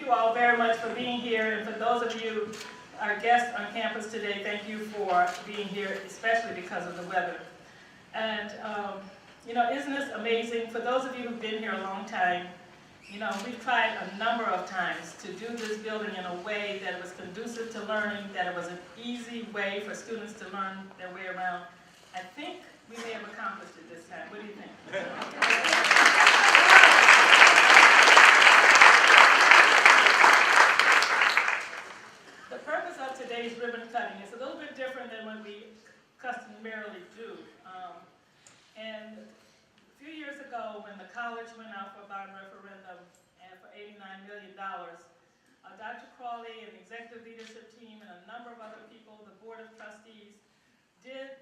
you all very much for being here, and for those of you, our guests on campus today, thank you for being here, especially because of the weather. And, you know, isn't this amazing? For those of you who've been here a long time, you know, we've tried a number of times to do this building in a way that it was conducive to learning, that it was an easy way for students to learn their way around. I think we may have accomplished it this time. What do you think? The purpose of today's ribbon cutting is a little bit different than what we customarily do. And a few years ago, when the college went out for a bond referendum and for $89 million, Dr. Crawley and the executive leadership team and a number of other people, the board of trustees, did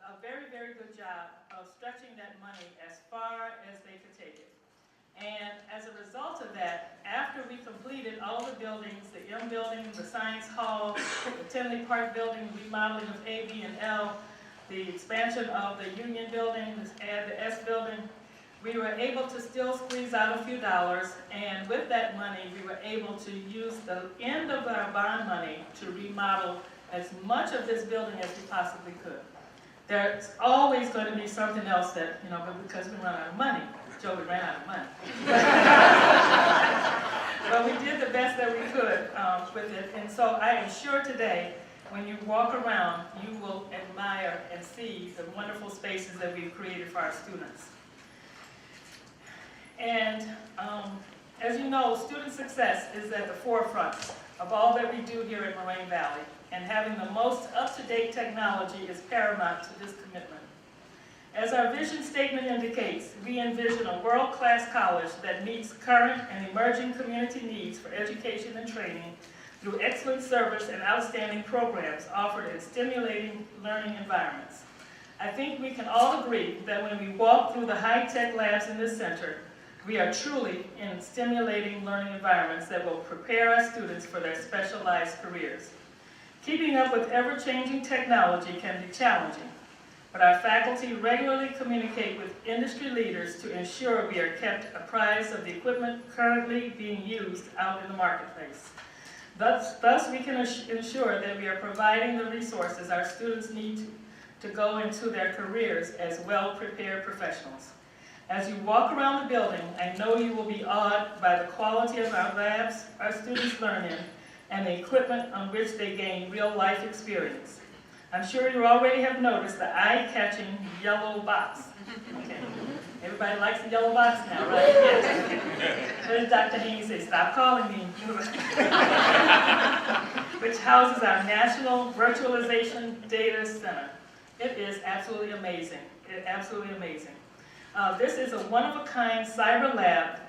a very, very good job of stretching that money as far as they could take it. And as a result of that, after we completed all the buildings, the M building, the Science Hall, the Tinley Park building, remodeling of A, B, and L, the expansion of the Union building, and the S building, we were able to still squeeze out a few dollars, and with that money, we were able to use the end of our bond money to remodel as much of this building as we possibly could. There's always going to be something else that, you know, but because we run out of money. Joe, we ran out of money. But we did the best that we could with it, and so I am sure today, when you walk around, you will admire and see the wonderful spaces that we've created for our students. And as you know, student success is at the forefront of all that we do here at Moraine Valley, and having the most up-to-date technology is paramount to this commitment. As our vision statement indicates, we envision a world-class college that meets current and emerging community needs for education and training through excellent service and outstanding programs offered in stimulating learning environments. I think we can all agree that when we walk through the high-tech labs in this center, we are truly in stimulating learning environments that will prepare our students for their specialized careers. Keeping up with ever-changing technology can be challenging, but our faculty regularly communicate with industry leaders to ensure we are kept apprised of the equipment currently being used out in the marketplace. Thus we can ensure that we are providing the resources our students need to go into their careers as well-prepared professionals. As you walk around the building, I know you will be awed by the quality of our labs our students learn in and the equipment on which they gain real-life experience. I'm sure you already have noticed the eye-catching yellow box. Okay. Everybody likes the yellow box now, right? Yes. What does Dr. Haynes say? Stop calling me. Which houses our National Virtualization Data Center. It is absolutely amazing. Absolutely amazing. This is a one-of-a-kind cyber lab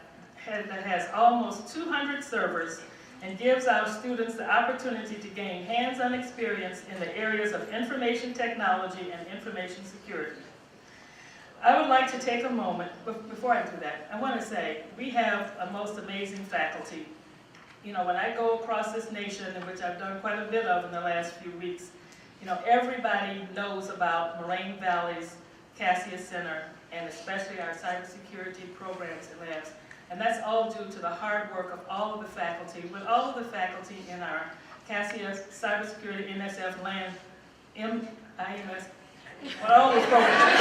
that has almost 200 servers and gives our students the opportunity to gain hands-on experience in the areas of information technology and information security. I would like to take a moment, but before I do that, I want to say we have a most amazing faculty. You know, when I go across this nation, in which I've done quite a bit of in the last few weeks, you know, everybody knows about Moraine Valley's Cassius Center, and especially our cybersecurity programs and labs. And that's all due to the hard work of all of the faculty, with all of the faculty in our Cassius Cybersecurity, NSF, LAN, IMS, all those programs.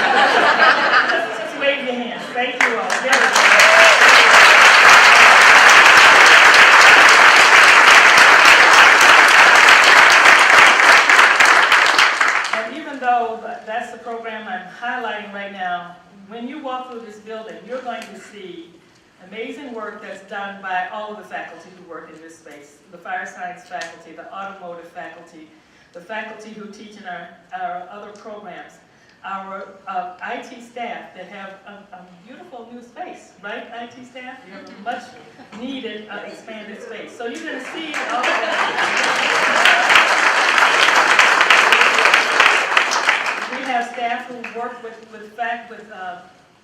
Just wave your hands. Thank you all. And even though that's the program I'm highlighting right now, when you walk through this building, you're going to see amazing work that's done by all of the faculty who work in this space. The fire science faculty, the automotive faculty, the faculty who teach in our other programs, our IT staff that have a beautiful new space, right, IT staff? You have a much needed expanded space. So you're going to see all of that. We have staff who work with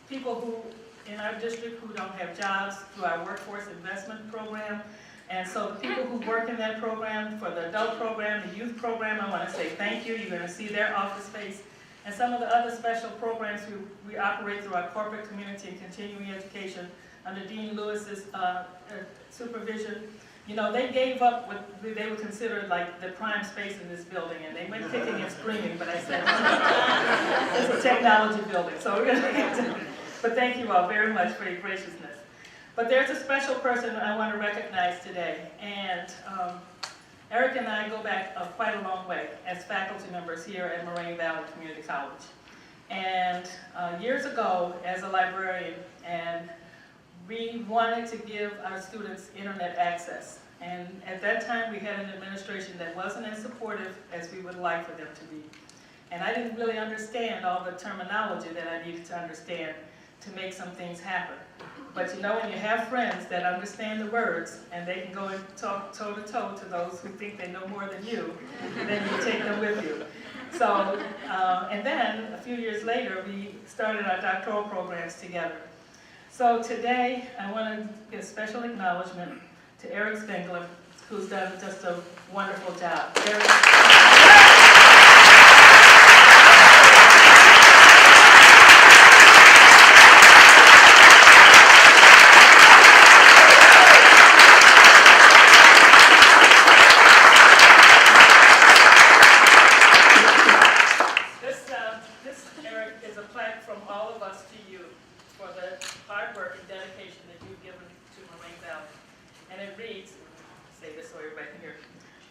people who in our district who don't have jobs through our workforce investment program. And so the people who work in that program, for the adult program, the youth program, I want to say thank you. You're going to see their office space. And some of the other special programs we operate through our corporate community and continuing education under Dean Lewis's supervision. you know, they gave up what they would consider like the prime space in this building, and they went kicking and screaming, but I said, it's a technology building, so we're going to get to it. But thank you all very much for your graciousness. But there's a special person I want to recognize today, and Eric and I go back quite a long way as faculty members here at Moraine Valley Community College. And years ago, as a librarian, and we wanted to give our students internet access. And at that time, we had an administration that wasn't as supportive as we would like for them to be. And I didn't really understand all the terminology that I needed to understand to make some things happen. But you know, when you have friends that understand the words and they can go and talk toe-to-toe to those who think they know more than you, then you take them with you. So, and then a few years later, we started our doctoral programs together. So today, I want to give special acknowledgement to Eric Spengler, who's done just a wonderful job.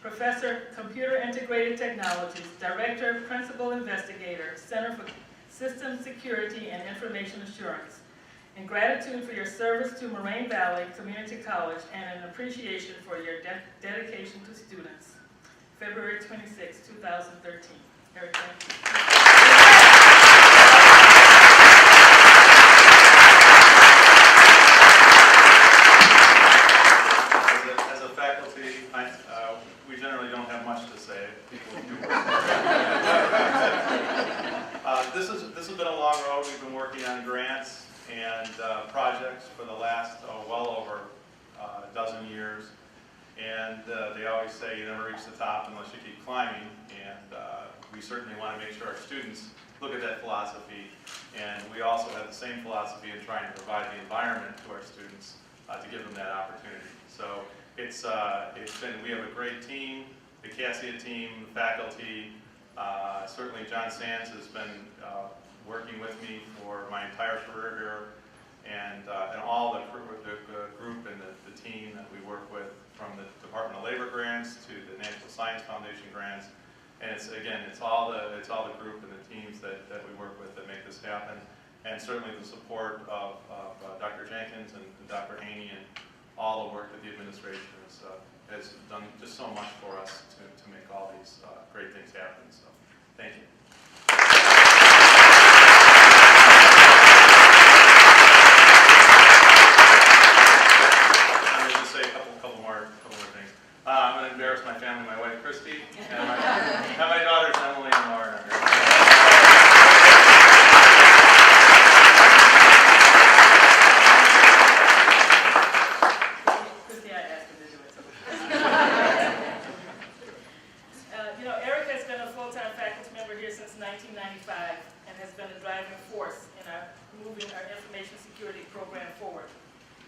Professor, Computer Integrated Technologies, Director, Principal Investigator, Center for System Security and Information Assurance. In gratitude for your service to Moraine Valley Community College and an appreciation for your dedication to students. February 26, 2013. Eric, thank you. This has been a long road. We've been working on grants and projects for the last well over a dozen years. And they always say you never reach the top unless you keep climbing. And we certainly want to make sure our students look at that philosophy. And we also have the same philosophy in trying to provide the environment to our students to give them that opportunity. So we have a great team, the CASIA team, the faculty. Certainly John Sands has been working with me for my entire career here, and all the group and the team that we work with, from the Department of Labor grants to the National Science Foundation grants. And it's all the group and the teams that we work with that make this happen, and certainly the support of Dr. Jenkins and Dr. Haney and all the work that the administration has done just so much for us to make all these great things happen. So thank you. I'm going to just say a couple more things. I'm going to embarrass my family, my wife Christy, and my daughters Emily and Lauren.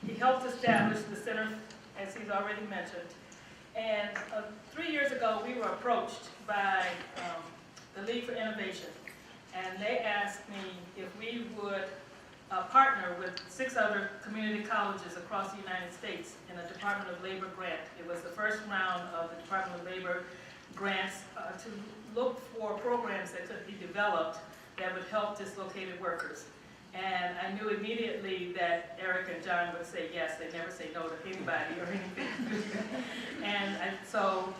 He helped establish the center, as he's already mentioned. And 3 years ago, we were approached by the League for Innovation, and they asked me if we would partner with 6 other community colleges across the United States in a Department of Labor grant. It was the first round of the Department of Labor grants to look for programs that could be developed that would help dislocated workers. And I knew immediately that Eric and John would say yes. They never say no to anybody or anything. And so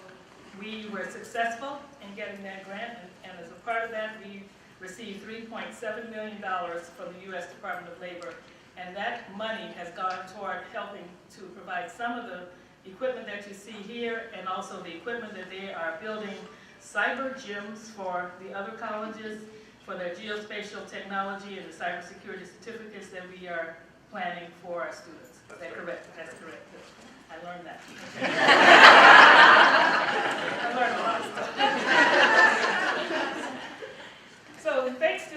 we were successful in getting that grant, and as a part of that, we received $3.7 million from the U.S. Department of Labor. And that money has gone toward helping to provide some of the equipment that you see here, and also the equipment that they are building cyber gyms for the other colleges, for their geospatial technology and the cybersecurity certificates that we are planning for our students. Is that correct? That's correct. I learned that. I learned a lot of stuff. So thanks to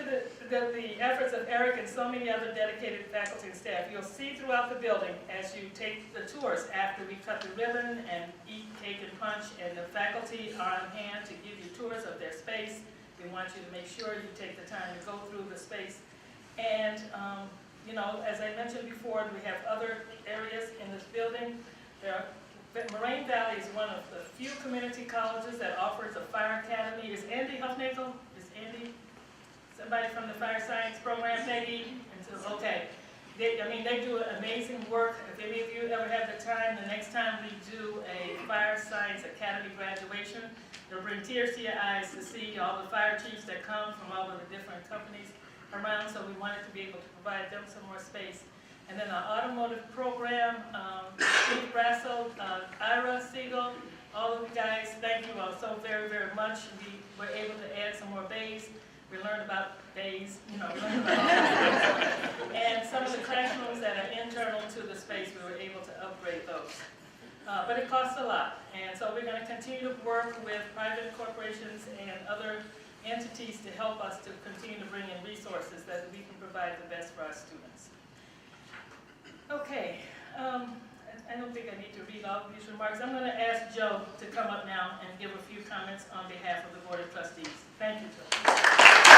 the efforts of Eric and so many other dedicated faculty and staff. You'll see throughout the building as you take the tours after we cut the ribbon and eat cake and punch, and the faculty are on hand to give you tours of their space. We want you to make sure you take the time to go through the space. And, you know, as I mentioned before, we have other areas in this building. Moraine Valley is one of the few community colleges that offers a fire academy. Is Andy Huffnagel? Is Andy somebody from the fire science program, Peggy? Okay. They do amazing work. If any of you ever have the time, the next time we do a fire science academy graduation, they'll bring tears to your eyes to see all the fire chiefs that come from all of the different companies around. So we wanted to be able to provide them some more space. And then our automotive program, Steve Brassel, Ira Siegel, all of you guys, thank you all so very, very much. We were able to add some more bays. We learned about bays, we learned about all things. And some of the classrooms that are internal to the space, we were able to upgrade those. But it costs a lot. And so we're going to continue to work with private corporations and other entities to help us to continue to bring in resources that we can provide the best for our students. Okay, I don't think I need to read all of these remarks. I'm going to ask Joe to come up now and give a few comments on behalf of the Board of Trustees. Thank you, Joe.